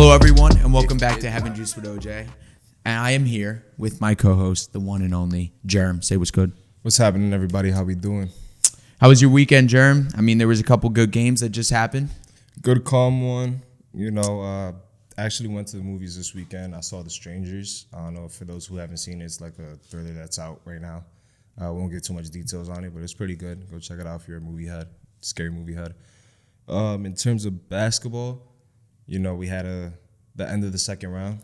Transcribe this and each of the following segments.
Hello, everyone, and welcome back to Having Juice with OJ. And I am here with my co-host, the one and only Jerm. Say what's good. What's happening, everybody? How we doing? How was your weekend, Jerm? I mean, there was a couple good games that just happened. Good, calm one. Actually went to the movies this weekend. I saw The Strangers. I don't know, for those who haven't seen it, it's like a thriller that's out right now. I won't get too much details on it, but it's pretty good. Go check it out if you're a movie head, scary movie head. In terms of basketball, we had the end of the second round.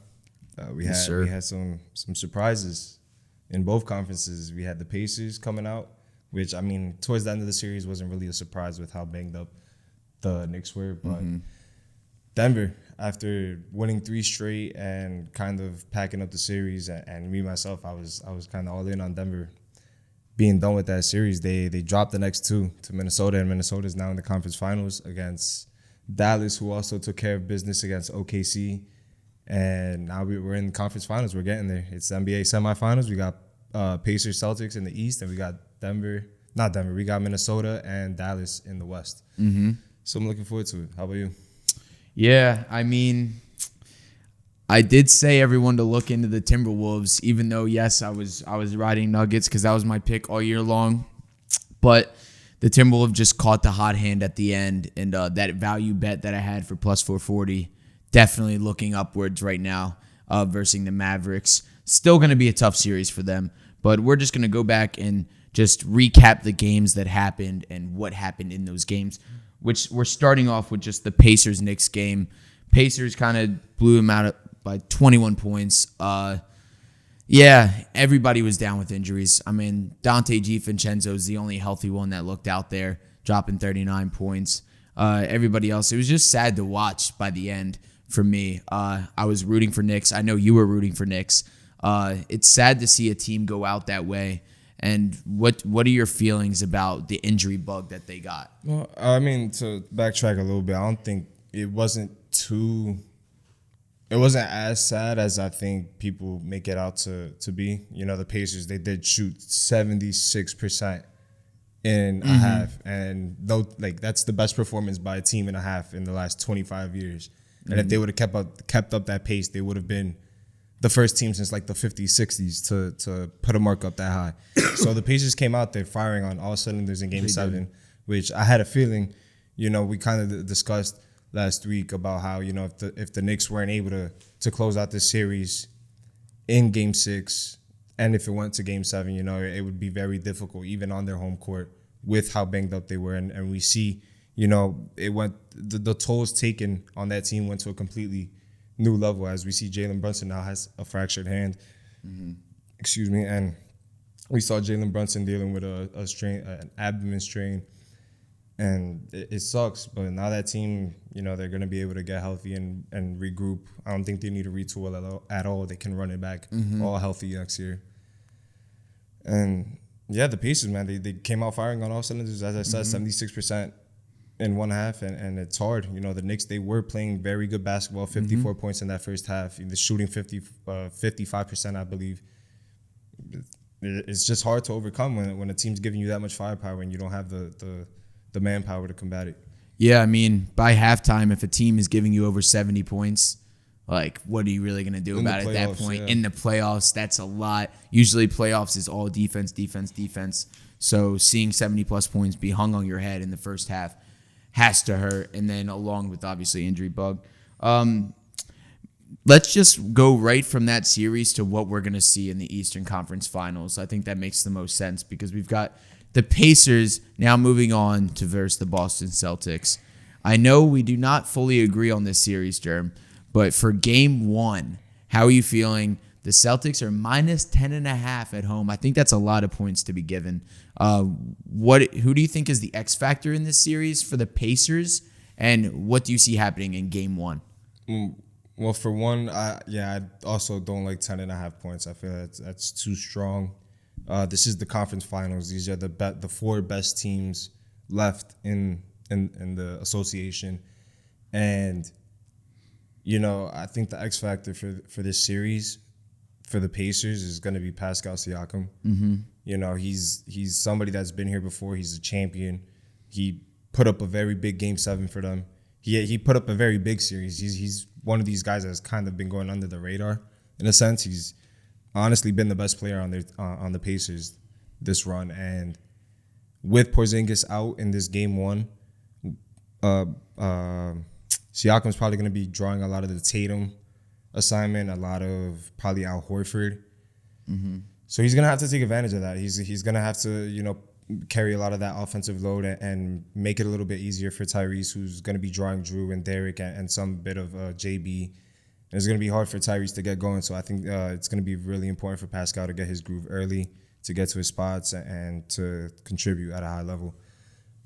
We had some surprises in both conferences. We had the Pacers coming out, which, I mean, towards the end of the series wasn't really a surprise with how banged up the Knicks were. But Denver, after winning 3 straight and kind of packing up the series, and me myself, I was kind of all in on Denver being done with that series. They dropped the next 2 to Minnesota, and Minnesota is now in the conference finals against Dallas, who also took care of business against OKC. And now we're in the conference finals. We're getting there. It's NBA semifinals. We got Pacers, Celtics in the East, and we got we got Minnesota and Dallas in the West. Mm-hmm. So I'm looking forward to it. How about you? Yeah, I mean, I did say everyone to look into the Timberwolves, even though, yes, I was riding Nuggets because that was my pick all year long. But the Timberwolves just caught the hot hand at the end, and that value bet that I had for plus 440, definitely looking upwards right now versus the Mavericks. Still going to be a tough series for them, but we're just going to go back and just recap the games that happened and what happened in those games, which we're starting off with just the Pacers-Knicks game. Pacers kind of blew them out by 21 points. Yeah, everybody was down with injuries. I mean, Dante DiVincenzo is the only healthy one that looked out there, dropping 39 points. Everybody else, it was just sad to watch by the end for me. I was rooting for Knicks. I know you were rooting for Knicks. It's sad to see a team go out that way. And what are your feelings about the injury bug that they got? Well, I mean, to backtrack a little bit, I don't think it wasn't as sad as I think people make it out to be. The Pacers, they did shoot 76% in a half. And that's the best performance by a team in a half in the last 25 years. And if they would have kept up that pace, they would have been the first team since like the 50s, 60s to put a mark up that high. So the Pacers came out there firing on all cylinders in Game 7, which I had a feeling, we kind of discussed last week about how, if the Knicks weren't able to close out this series in Game 6, and if it went to Game 7, it would be very difficult, even on their home court, with how banged up they were. And we see, it went the tolls taken on that team went to a completely new level, as we see Jalen Brunson now has a fractured hand. Excuse me. And we saw Jalen Brunson dealing with a strain, an abdomen strain. And it sucks, but now that team, they're going to be able to get healthy and regroup. I don't think they need to retool at all. They can run it back all healthy next year. And, yeah, the Pacers, man, they came out firing on all cylinders. As I said, 76% in one half, and it's hard. The Knicks, they were playing very good basketball, 54 points in that first half. The shooting 55%, I believe. It's just hard to overcome when a team's giving you that much firepower and you don't have the manpower to combat it. Yeah, I mean, by halftime, if a team is giving you over 70 points, what are you really going to do about it at that point? Yeah. In the playoffs, that's a lot. Usually playoffs is all defense, defense, defense. So seeing 70-plus points be hung on your head in the first half has to hurt, and then along with, obviously, injury bug. Let's just go right from that series to what we're going to see in the Eastern Conference Finals. I think that makes the most sense because we've got the Pacers now moving on to versus the Boston Celtics. I know we do not fully agree on this series, Jerm, but for Game 1, how are you feeling? The Celtics are minus 10.5 at home. I think that's a lot of points to be given. Who do you think is the X factor in this series for the Pacers, and what do you see happening in Game 1? Well, for one, I also don't like 10.5 points. I feel that's too strong. This is the conference finals. These are the 4 best teams left in the association, and I think the X factor for this series for the Pacers is going to be Pascal Siakam. He's somebody that's been here before. He's a champion. He put up a very big Game 7 for them. He put up a very big series. He's one of these guys that's kind of been going under the radar in a sense. He's honestly been the best player on the Pacers this run, and with Porzingis out in this game one, Siakam's probably going to be drawing a lot of the Tatum assignment, a lot of probably Al Horford. Mm-hmm. So he's going to have to take advantage of that. He's going to have to, carry a lot of that offensive load and make it a little bit easier for Tyrese, who's going to be drawing Drew and Derek and some bit of JB. And it's going to be hard for Tyrese to get going. So I think it's going to be really important for Pascal to get his groove early, to get to his spots and to contribute at a high level.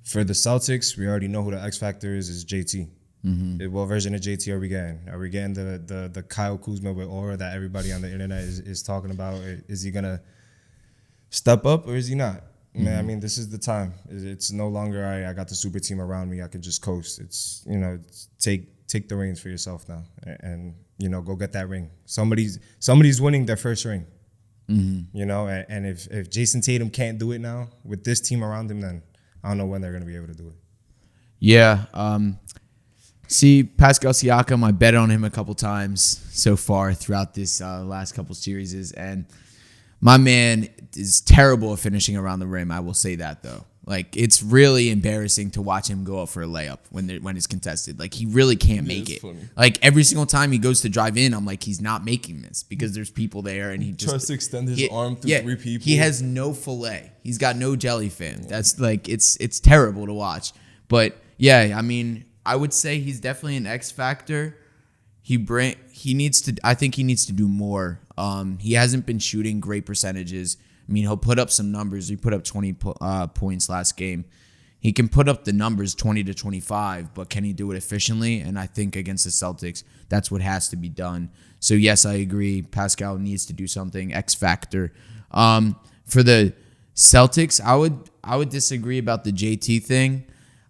For the Celtics, we already know who the X factor is JT. Mm-hmm. What version of JT are we getting? Are we getting the Kyle Kuzma with aura that everybody on the internet is talking about? Is he going to step up or is he not? Mm-hmm. Man, I mean, this is the time. It's no longer I got the super team around me. I can just coast. It's, take the reins for yourself now and go get that ring. Somebody's winning their first ring. Mm-hmm. And if Jason Tatum can't do it now with this team around him, then I don't know when they're going to be able to do it. Yeah. See, Pascal Siakam, I bet on him a couple times so far throughout this last couple series, and my man is terrible at finishing around the rim. I will say that, though. Like, it's really embarrassing to watch him go up for a layup when it's contested. Like, he really can't make it. Funny. Like, every single time he goes to drive in, I'm like, he's not making this because there's people there, and he just tries to extend his arm through 3 people. He has no fillet. He's got no jellyfin. That's like it's terrible to watch. But yeah, I mean, I would say he's definitely an X factor. I think he needs to do more. He hasn't been shooting great percentages. I mean, he'll put up some numbers. He put up 20 points last game. He can put up the numbers 20 to 25, but can he do it efficiently? And I think against the Celtics, that's what has to be done. So yes, I agree. Pascal needs to do something. X factor. For the Celtics, I would disagree about the JT thing.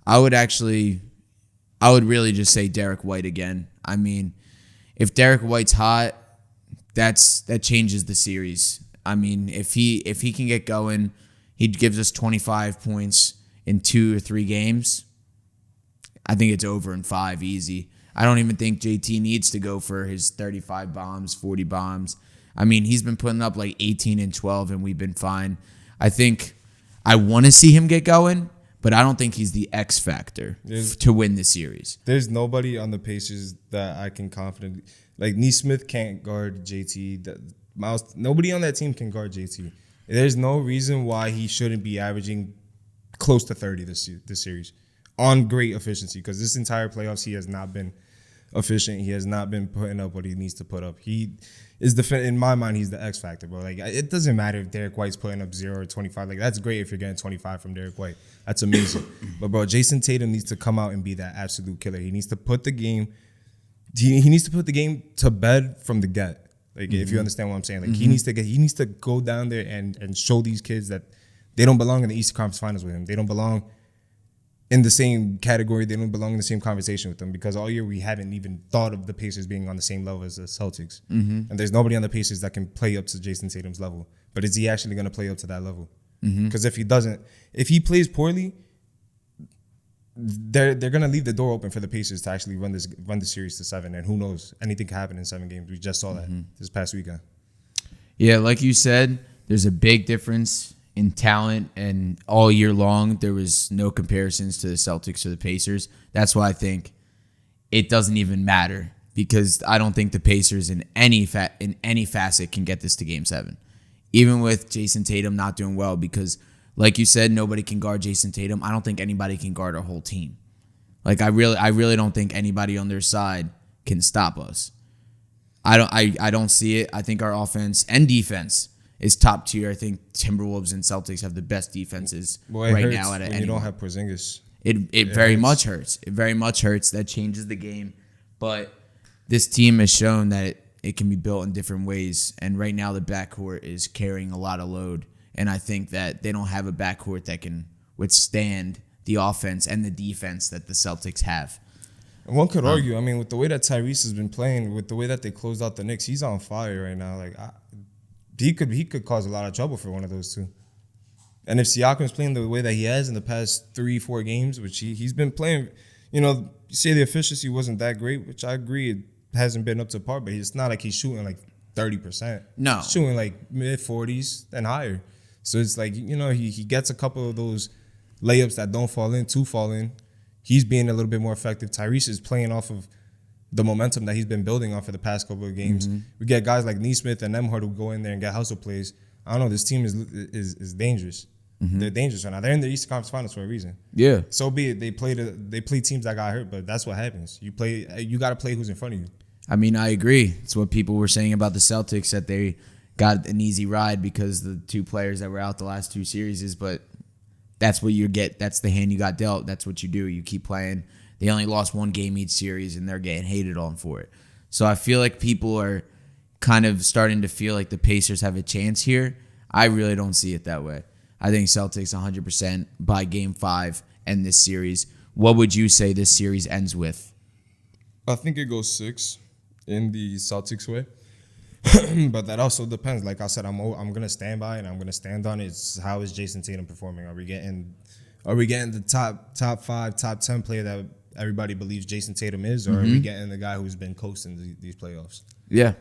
I would really just say Derek White again. I mean, if Derek White's hot, that changes the series. I mean, if he can get going, he gives us 25 points in 2 or 3 games. I think it's over in 5 easy. I don't even think JT needs to go for his 35 bombs, 40 bombs. I mean, he's been putting up like 18 and 12, and we've been fine. I think I want to see him get going, but I don't think he's the X factor to win this series. There's nobody on the Pacers that I can confidently like. Nesmith can't guard JT. Nobody on that team can guard JT. There's no reason why he shouldn't be averaging close to 30 this series on great efficiency, because this entire playoffs he has not been efficient. He has not been putting up what he needs to put up. He is in my mind, he's the X factor, bro. Like, it doesn't matter if Derek White's putting up 0 or 25. Like, that's great if you're getting 25 from Derek White. That's amazing. But bro, Jason Tatum needs to come out and be that absolute killer. He needs to put the game. He needs to put the game to bed from the get. Like, if you understand what I'm saying, like he needs to go down there and show these kids that they don't belong in the Eastern Conference Finals with him. They don't belong in the same category. They don't belong in the same conversation with them, because all year we haven't even thought of the Pacers being on the same level as the Celtics. And there's nobody on the Pacers that can play up to Jason Tatum's level. But is he actually going to play up to that level? Because if he doesn't, if he plays poorly, they're gonna leave the door open for the Pacers to actually run the series to 7, and who knows, anything can happen in 7 games. We just saw that this past weekend. Yeah, like you said, there's a big difference in talent, and all year long there was no comparisons to the Celtics or the Pacers. That's why I think it doesn't even matter, because I don't think the Pacers in any facet can get this to Game 7, even with Jason Tatum not doing well, because like you said, nobody can guard Jason Tatum. I don't think anybody can guard our whole team. Like, I really don't think anybody on their side can stop us. I don't see it. I think our offense and defense is top tier. I think Timberwolves and Celtics have the best defenses right now at when you don't have Porzingis. It very much hurts. It very much hurts. That changes the game. But this team has shown that it can be built in different ways. And right now the backcourt is carrying a lot of load. And I think that they don't have a backcourt that can withstand the offense and the defense that the Celtics have. And one could argue, I mean, with the way that Tyrese has been playing, with the way that they closed out the Knicks, he's on fire right now. Like, he could cause a lot of trouble for one of those two. And if Siakam's playing the way that he has in the past 3-4 games, which he's been playing, you say the efficiency wasn't that great, which I agree. hasn't been up to par, but it's not like he's shooting like 30%. No. He's shooting like mid 40s and higher. So it's like, he gets a couple of those layups that don't fall in, two fall in. He's being a little bit more effective. Tyrese is playing off of the momentum that he's been building on for the past couple of games. We get guys like Neesmith and Nembhard who go in there and get hustle plays. I don't know. This team is dangerous. They're dangerous right now. They're in the Eastern Conference Finals for a reason. Yeah. So be it. They play teams that got hurt, but that's what happens. You got to play who's in front of you. I mean, I agree. It's what people were saying about the Celtics, that they got an easy ride because the two players that were out the last two series. But that's what you get. That's the hand you got dealt. That's what you do. You keep playing. They only lost one game each series, and they're getting hated on for it. So I feel like people are kind of starting to feel like the Pacers have a chance here. I really don't see it that way. I think Celtics 100% by Game 5 end this series. What would you say this series ends with? I think it goes 6 in the Celtics way. But that also depends. Like I said, I'm gonna stand by and I'm gonna stand on it. It's how is Jason Tatum performing? Are we getting the top 5, top 10 player that everybody believes Jason Tatum is, or are we getting the guy who's been coasting these playoffs? Yeah,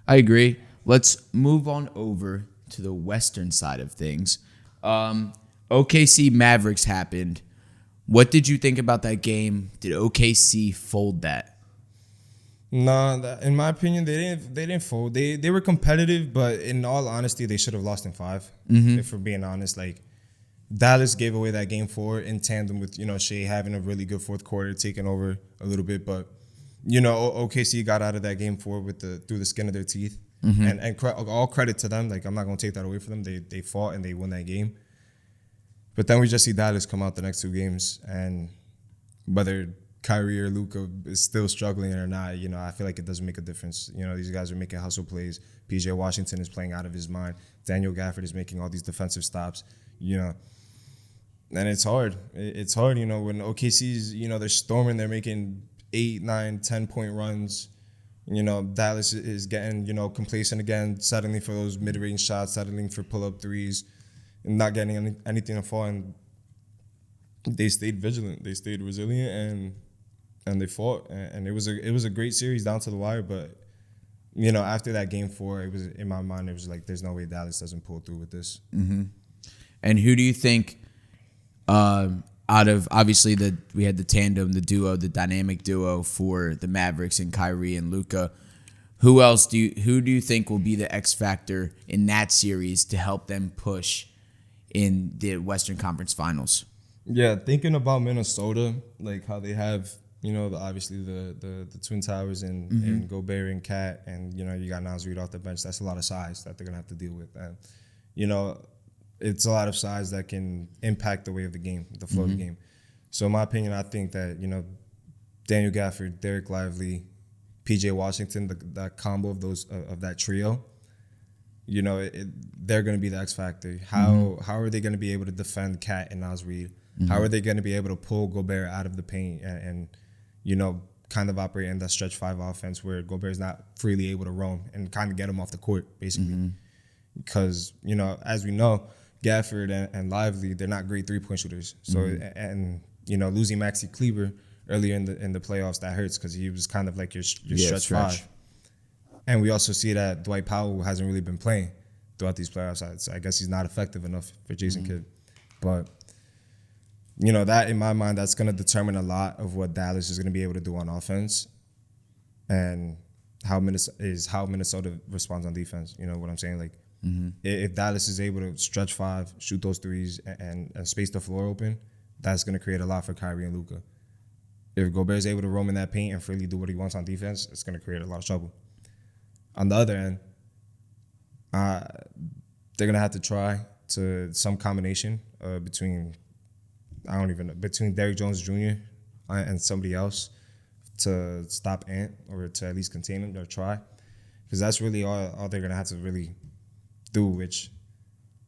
I agree. Let's move on over to the Western side of things. OKC Mavericks happened. What did you think about that game? Did OKC fold that? No, in my opinion, they didn't fold. They were competitive, but in all honesty, they should have lost in 5. If we're being honest, like Dallas gave away that game 4 in tandem with Shea having a really good fourth quarter, taking over a little bit, but OKC got out of that game 4 through the skin of their teeth, and all credit to them. Like I'm not gonna take that away from them. They fought and they won that game. But then we just see Dallas come out the next 2 games, and whether Kyrie or Luka is still struggling or not, I feel like it doesn't make a difference. These guys are making hustle plays. PJ Washington is playing out of his mind. Daniel Gafford is making all these defensive stops, and it's hard. It's hard, when OKC's, they're storming, they're making 8, 9, 10-point runs. Dallas is getting, complacent again, settling for those mid-range shots, settling for pull-up threes, and not getting anything to fall. And they stayed vigilant, they stayed resilient, and they fought. And it was a great series down to the wire. But after that game 4, it was in my mind. It was like there's no way Dallas doesn't pull through with this. And who do you think, out of obviously we had the tandem, the duo, the dynamic duo for the Mavericks and Kyrie and Luka. Who do you think will be the X factor in that series to help them push in the Western Conference Finals? Yeah, thinking about Minnesota, like how they have, obviously the Twin Towers and Gobert and Cat, and you got Naz Reid off the bench. That's a lot of size that they're gonna have to deal with, and it's a lot of size that can impact the way of the game, the flow of the game. So in my opinion, I think that Daniel Gafford, Derek Lively, PJ Washington, that combo of that trio, they're going to be the X factor. How are they going to be able to defend Cat and Naz Reid? How are they going to be able to pull Gobert out of the paint and kind of operate in that stretch 5 offense where Gobert's not freely able to roam and kind of get him off the court, basically? Because, as we know, Gafford and Lively, they're not great 3-point shooters. So, and losing Maxi Kleber earlier in the playoffs, that hurts because he was kind of like your stretch 5. And we also see that Dwight Powell hasn't really been playing throughout these playoffs. So I guess he's not effective enough for Jason Kidd. But, that in my mind, that's going to determine a lot of what Dallas is going to be able to do on offense and how Minnesota responds on defense. You know what I'm saying? Like, if Dallas is able to stretch 5, shoot those threes, and space the floor open, that's going to create a lot for Kyrie and Luka. If Gobert is able to roam in that paint and freely do what he wants on defense, it's going to create a lot of trouble. On the other end, they're going to have to try to some combination between Derrick Jones Jr. And somebody else to stop Ant or to at least contain him or try. Because that's really all they're going to have to really do, which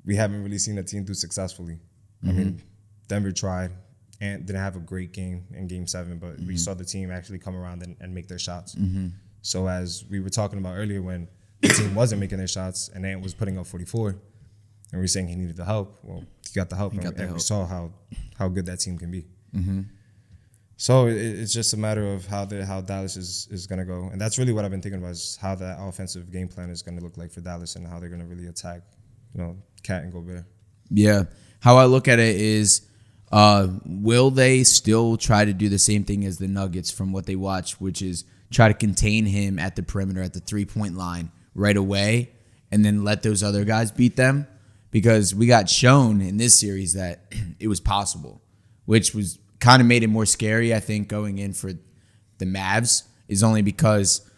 we haven't really seen the team do successfully. I mean, Denver tried. Ant didn't have a great game in Game 7, but we saw the team actually come around and make their shots. So as we were talking about earlier, when the team wasn't making their shots and Ant was putting up 44, and we were saying he needed the help, well, he got the help, and we saw how good that team can be. So it's just a matter of how Dallas is gonna go, and that's really what I've been thinking about is how that offensive game plan is gonna look like for Dallas and how they're gonna really attack, Cat and Gobert. Yeah. How I look at it is, will they still try to do the same thing as the Nuggets from what they watch, which is try to contain him at the perimeter at the 3-point line right away and then let those other guys beat them? Because we got shown in this series that it was possible, which was kind of made it more scary, I think, going in for the Mavs, is only because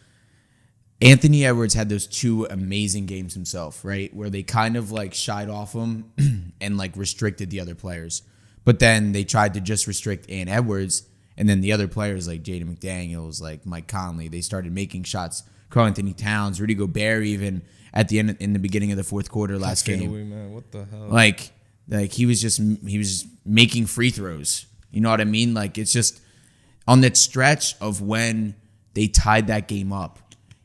Anthony Edwards had those two amazing games himself, right? Where they kind of like shied off him and like restricted the other players. But then they tried to just restrict Ant Edwards, and then the other players like Jaden McDaniels, like Mike Conley, they started making shots. Karl Anthony Towns, Rudy Gobert, even at the end in the beginning of the fourth quarter last game. Away, man. What the hell? Like he was just making free throws. You know what I mean? Like it's just on that stretch of when they tied that game up.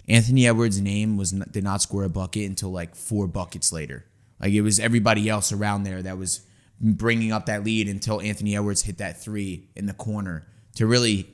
Anthony Edwards' name did not score a bucket until like 4 buckets later. Like it was everybody else around there that was bringing up that lead until Anthony Edwards hit that 3 in the corner to really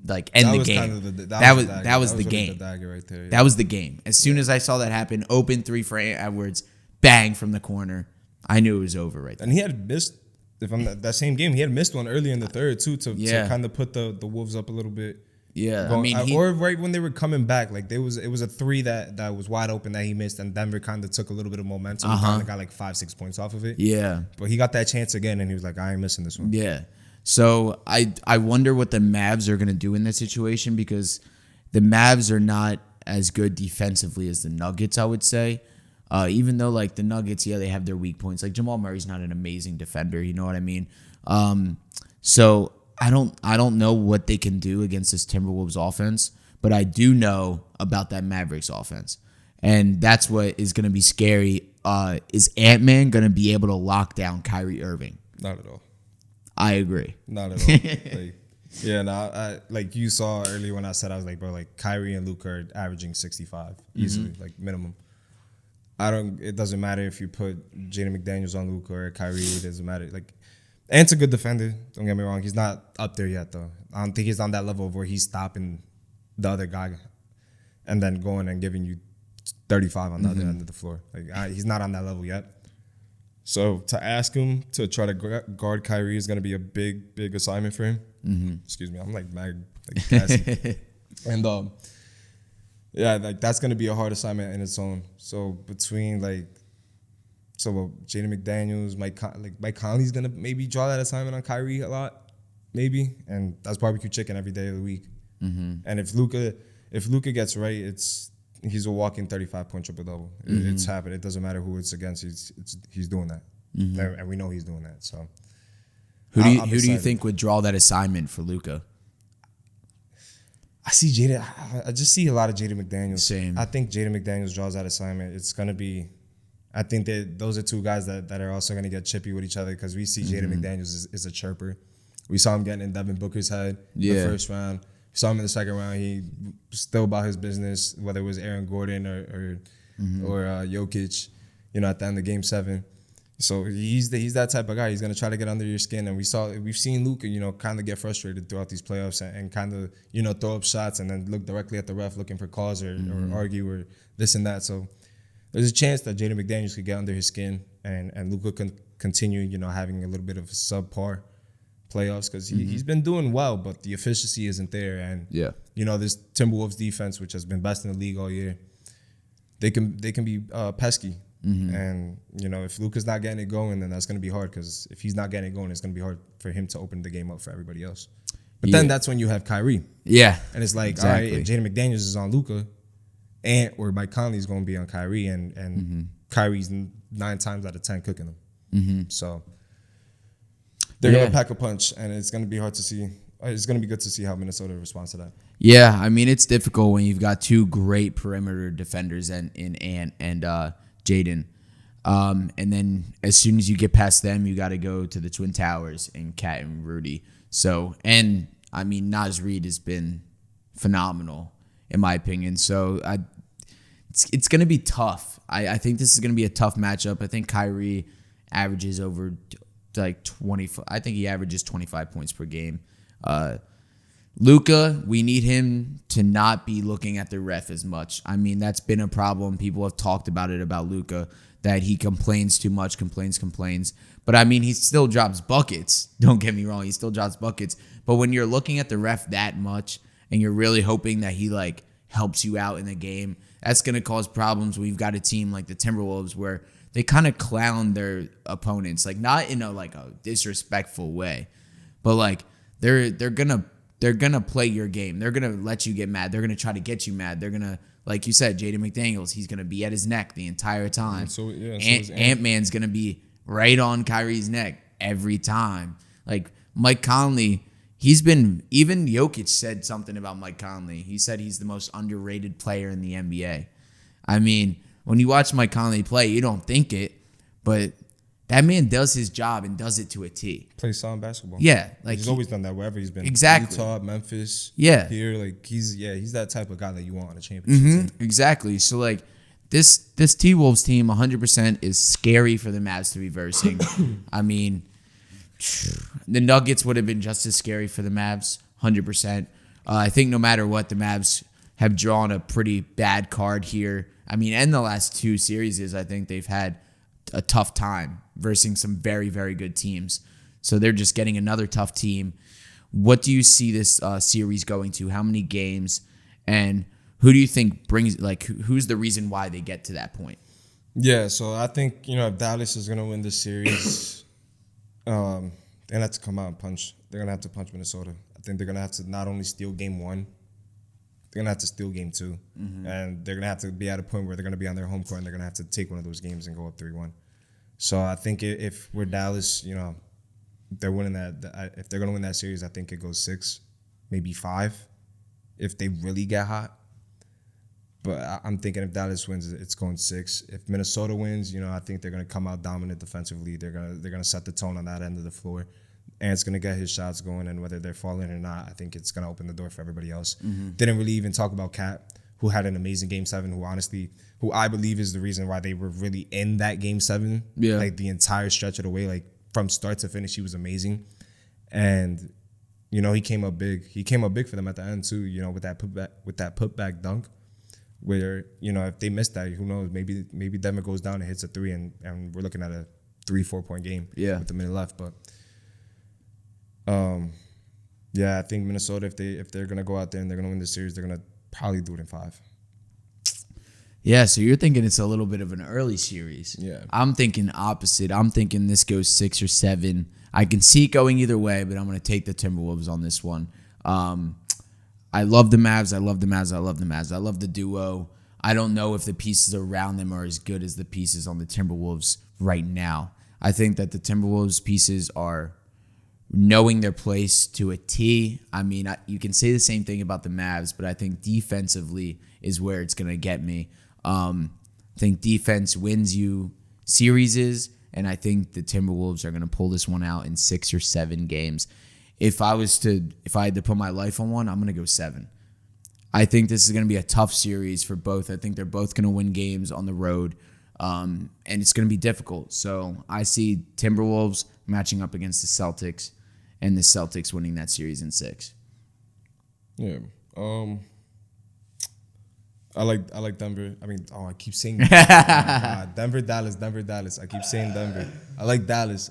like end the game. That was the game. Right there, yeah. That was the game. As soon as I saw that happen, open 3 for Edwards, bang from the corner, I knew it was over right there. And he had missed. If I'm that same game, he had missed one early in the third too to kind of put the Wolves up a little bit. Yeah, I mean, or right when they were coming back, like it was a 3 that was wide open that he missed, and Denver kind of took a little bit of momentum. He kind of got like 5-6 points off of it. Yeah, but he got that chance again, and he was like, I ain't missing this one. Yeah. So I wonder what the Mavs are gonna do in that situation, because the Mavs are not as good defensively as the Nuggets, I would say. Even though like the Nuggets, yeah, they have their weak points. Like Jamal Murray's not an amazing defender, you know what I mean? So I don't know what they can do against this Timberwolves offense, but I do know about that Mavericks offense. And that's what is going to be scary. Is Ant-Man going to be able to lock down Kyrie Irving? Not at all. I agree. Not at all. I like you saw earlier when I said, I was like, bro, like Kyrie and Luka are averaging 65 easily, like minimum. It doesn't matter if you put Jaden McDaniels on Luka or Kyrie, it doesn't matter. Like, Ant's a good defender, don't get me wrong. He's not up there yet, though. I don't think he's on that level of where he's stopping the other guy and then going and giving you 35 on the other end of the floor. Like, he's not on that level yet. So to ask him to try to guard Kyrie is going to be a big assignment for him. Excuse me, I'm like mad, like gassy. And yeah, like that's going to be a hard assignment in its own. So between Jaden McDaniels, Mike Conley's going to maybe draw that assignment on Kyrie a lot, maybe, and that's barbecue chicken every day of the week. And if Luka gets right, he's a walking 35-point triple-double. It's happened. It doesn't matter who it's against. He's doing that, and we know he's doing that. So, who do you think would draw that assignment for Luka? I see Jaden. I just see a lot of Jaden McDaniels. Same. I think Jaden McDaniels draws that assignment. It's gonna be. I think that those are 2 guys that are also gonna get chippy with each other, because we see Jaden McDaniels is a chirper. We saw him getting in Devin Booker's head in the first round. We saw him in the second round. He was still about his business, whether it was Aaron Gordon or Jokic, at the end of Game 7. So he's that type of guy. He's gonna try to get under your skin, and we've seen Luka, kind of get frustrated throughout these playoffs and kind of throw up shots and then look directly at the ref looking for calls or argue or this and that. So there's a chance that Jaden McDaniels could get under his skin and Luka can continue, having a little bit of subpar playoffs, because he's been doing well, but the efficiency isn't there. And this Timberwolves defense, which has been best in the league all year, they can be pesky. And if Luka's not getting it going, then that's going to be hard, because if he's not getting it going, it's going to be hard for him to open the game up for everybody else. But then that's when you have Kyrie. Yeah. And it's like, exactly. All right, if Jaden McDaniels is on Luka, or Mike Conley's going to be on Kyrie, and Kyrie's 9 times out of 10 cooking them. So they're going to pack a punch, and it's going to be hard to see. It's going to be good to see how Minnesota responds to that. Yeah, I mean, it's difficult when you've got 2 great perimeter defenders in Ant and Jaden. And then as soon as you get past them, you got to go to the Twin Towers and Cat and Rudy. So, and I mean, Naz Reid has been phenomenal in my opinion. So it's going to be tough. I think this is going to be a tough matchup. I think Kyrie averages over like 20. I think he averages 25 points per game. Luka, we need him to not be looking at the ref as much. I mean, that's been a problem. People have talked about it about Luka, that he complains too much, complains. But I mean, he still drops buckets. Don't get me wrong, he still drops buckets. But when you're looking at the ref that much and you're really hoping that he like helps you out in the game, that's going to cause problems when you've got a team like the Timberwolves where they kind of clown their opponents, like not in a like a disrespectful way, but like they're gonna play your game. They're gonna let you get mad. They're gonna try to get you mad. They're gonna, like you said, Jaden McDaniels, he's gonna be at his neck the entire time. Ant-Man's gonna be right on Kyrie's neck every time. Like Mike Conley, even Jokic said something about Mike Conley. He said he's the most underrated player in the NBA. I mean, when you watch Mike Conley play, you don't think it, but that man does his job and does it to a T. Plays solid basketball. Yeah, like he's always done that wherever he's been. Exactly. Utah, Memphis. Yeah. Here, like he's that type of guy that you want on a championship team. Exactly. So like this T-Wolves team 100% is scary for the Mavs to be versing. I mean, the Nuggets would have been just as scary for the Mavs, 100%. I think no matter what, the Mavs have drawn a pretty bad card here. I mean, and the last two series, I think they've had a tough time versing some very, very good teams. So they're just getting another tough team. What do you see this series going to? How many games? And who do you think who's the reason why they get to that point? Yeah, so I think, if Dallas is going to win this series, they're going to have to come out and punch. They're going to have to punch Minnesota. I think they're going to have to not only steal game one, they're going to have to steal game two. Mm-hmm. And they're going to have to be at a point where they're going to be on their home court and they're going to have to take one of those games and go up 3-1. So I think if we're Dallas, they're winning that. If they're going to win that series, I think it goes 6, maybe 5, if they really get hot. But I'm thinking if Dallas wins, it's going 6. If Minnesota wins, I think they're going to come out dominant defensively. They're gonna set the tone on that end of the floor. Ant's going to get his shots going, and whether they're falling or not, I think it's going to open the door for everybody else. Mm-hmm. Didn't really even talk about Cat, who had an amazing Game 7, who I believe is the reason why they were really in that Game 7. Yeah. Like the entire stretch of the way, like from start to finish, he was amazing. And, he came up big. He came up big for them at the end too, with that putback dunk. Where, if they miss that, who knows, maybe Denver goes down and hits a 3 and we're looking at a 3-4 point game with a minute left. But I think Minnesota, if they're gonna go out there and they're gonna win the series, they're gonna probably do it in 5. Yeah, so you're thinking it's a little bit of an early series. Yeah. I'm thinking opposite. I'm thinking this goes 6 or 7. I can see it going either way, but I'm gonna take the Timberwolves on this one. I love the Mavs. I love the duo. I don't know if the pieces around them are as good as the pieces on the Timberwolves right now. I think that the Timberwolves pieces are knowing their place to a T. I mean, you can say the same thing about the Mavs, but I think defensively is where it's going to get me. I think defense wins you series, and I think the Timberwolves are going to pull this one out in 6 or 7 games. If I had to put my life on one, I'm going to go 7. I think this is going to be a tough series for both. I think they're both going to win games on the road, and it's going to be difficult. So I see Timberwolves matching up against the Celtics, and the Celtics winning that series in 6. Yeah. I like Denver. I mean, I keep saying Denver, Dallas. I keep saying Denver. I like Dallas.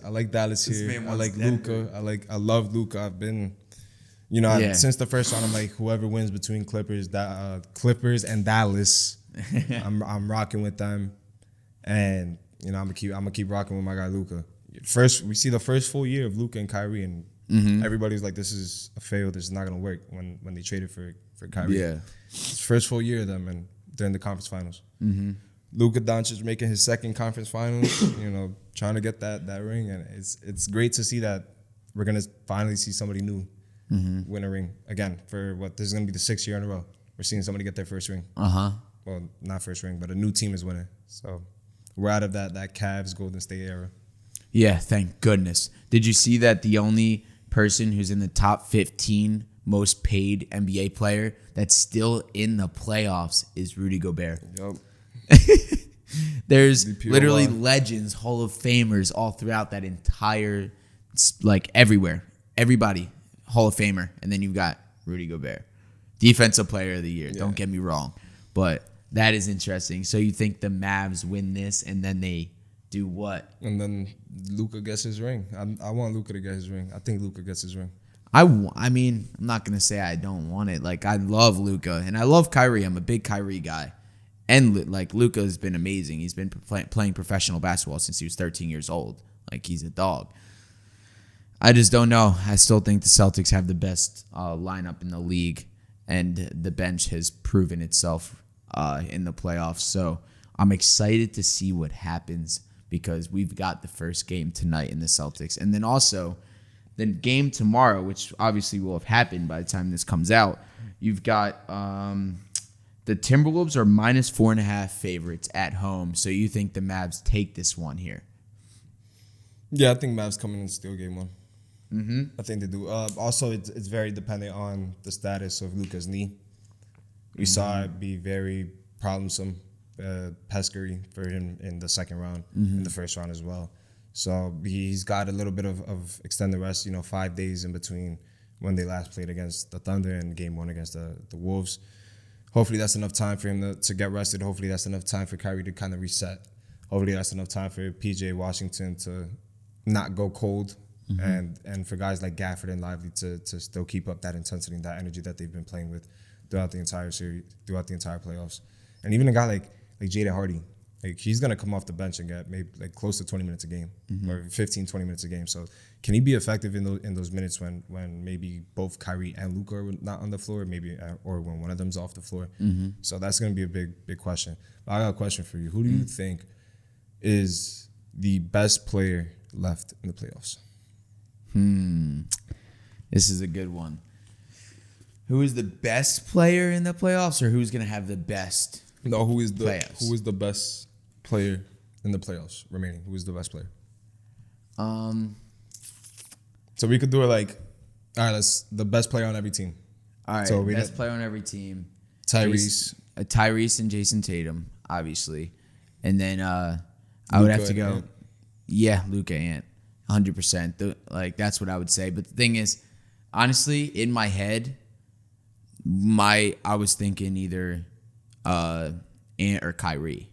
Here. I like Luka. I love Luka. I've been, since the first round, I'm like, whoever wins between Clippers and Dallas, I'm rocking with them, and I'm gonna keep rocking with my guy Luka. We see the first full year of Luka and Kyrie, and everybody's like, this is a fail. This is not gonna work when they traded for Kyrie. Yeah. It's first full year of them, and they're in the conference finals. Mm-hmm. Luka Doncic making his second conference finals, trying to get that ring, and it's great to see that we're gonna finally see somebody new win a ring again for this is gonna be the 6th year in a row. We're seeing somebody get their first ring. Well, not first ring, but a new team is winning. So we're out of that Cavs Golden State era. Yeah, thank goodness. Did you see that the only person who's in the top 15 most paid NBA player that's still in the playoffs is Rudy Gobert? Yep. There's literally legends, Hall of Famers all throughout that entire, everywhere. Everybody, Hall of Famer. And then you've got Rudy Gobert. Defensive player of the year. Don't get me wrong. But that is interesting. So you think the Mavs win this and then they do what? And then Luka gets his ring. I want Luka to get his ring. I think Luka gets his ring. I mean, I'm not going to say I don't want it. Like, I love Luka, and I love Kyrie. I'm a big Kyrie guy. And, like, Luka has been amazing. He's been playing professional basketball since he was 13 years old. Like, he's a dog. I just don't know. I still think the Celtics have the best lineup in the league, and the bench has proven itself in the playoffs. So I'm excited to see what happens because we've got the first game tonight in the Celtics. And then also the game tomorrow, which obviously will have happened by the time this comes out, you've got the Timberwolves are -4.5 favorites at home. So you think the Mavs take this one here? Yeah, I think Mavs come in and steal game one. I think they do. Also, it's very dependent on the status of Luka's knee. We saw it be very problemsome, pesky for him in the second round, in the first round as well. So he's got a little bit of extended rest, 5 days in between when they last played against the Thunder and game one against the Wolves. Hopefully that's enough time for him to get rested. Hopefully that's enough time for Kyrie to kind of reset. Hopefully that's enough time for PJ Washington to not go cold and for guys like Gafford and Lively to still keep up that intensity and that energy that they've been playing with throughout the entire series, throughout the entire playoffs. And even a guy like Jaden Hardy, like he's going to come off the bench and get maybe like close to 20 minutes a game or 15, 20 minutes a game. So can he be effective in those minutes when maybe both Kyrie and Luka are not on the floor, maybe or when one of them's off the floor? So that's going to be a big question. But I got a question for you. Who do you think is the best player left in the playoffs? This is a good one. Who is the best player in the playoffs, or who's going to have the best? No, who is playoffs? the best player in the playoffs remaining? Who is the best player? So we could do it like, all right, let's the best player on every team. All right, so best player on every team. Tyrese. Tyrese and Jason Tatum, obviously. And then I would have to go. Yeah, Luka Ant. 100%. Like, that's what I would say. But the thing is, honestly, in my head, I was thinking either Ant or Kyrie.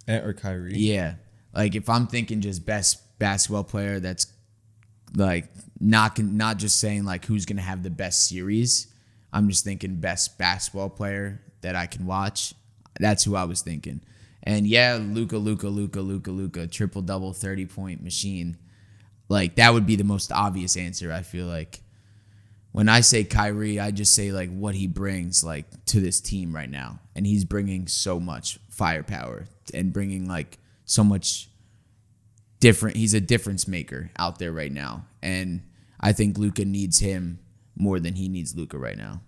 Ant or Kyrie? Yeah. Like, if I'm thinking just best basketball player, that's like not just saying like who's going to have the best series. I'm just thinking best basketball player that I can watch. That's who I was thinking. And yeah, Luka, triple-double, 30-point machine. Like, that would be the most obvious answer, I feel like. When I say Kyrie, I just say, like, what he brings, like, to this team right now. And he's bringing so much firepower and bringing, like, so much different. He's a difference maker out there right now. And I think Luka needs him more than he needs Luka right now.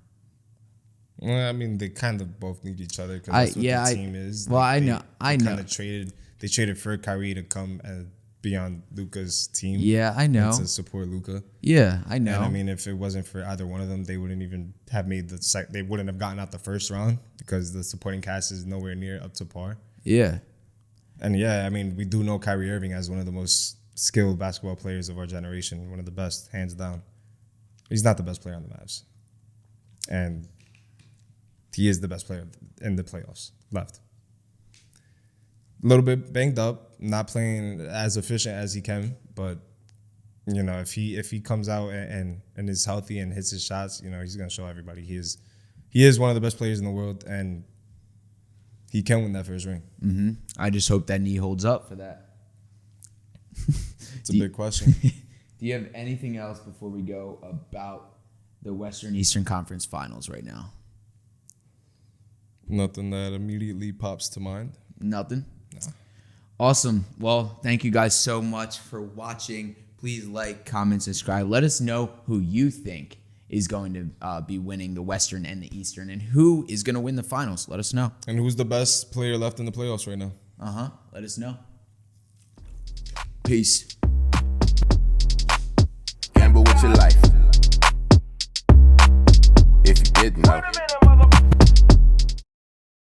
Well, I mean, they kind of both need each other because that's what the team is. Well, like, I know. Kind of traded for Kyrie to come and be on Luka's team. Yeah, I know. To support Luka. Yeah, I know. And I mean, if it wasn't for either one of them, they wouldn't even have made they wouldn't have gotten out the first round because the supporting cast is nowhere near up to par. Yeah. And yeah, I mean, we do know Kyrie Irving as one of the most skilled basketball players of our generation, one of the best, hands down. He's not the best player on the Mavs. And he is the best player in the playoffs left. A little bit banged up, not playing as efficient as he can, but if he comes out and is healthy and hits his shots, he's gonna show everybody he is one of the best players in the world, and he can win that first ring. I just hope that knee holds up for that. It's a big question. Do you have anything else before we go about the Western Eastern Conference Finals right now? Nothing that immediately pops to mind. Nothing? No. Awesome. Well, thank you guys so much for watching. Please like, comment, subscribe. Let us know who you think is going to be winning the Western and the Eastern, and who is going to win the finals. Let us know. And who's the best player left in the playoffs right now? Let us know. Peace. Gamble with your life. If you didn't know.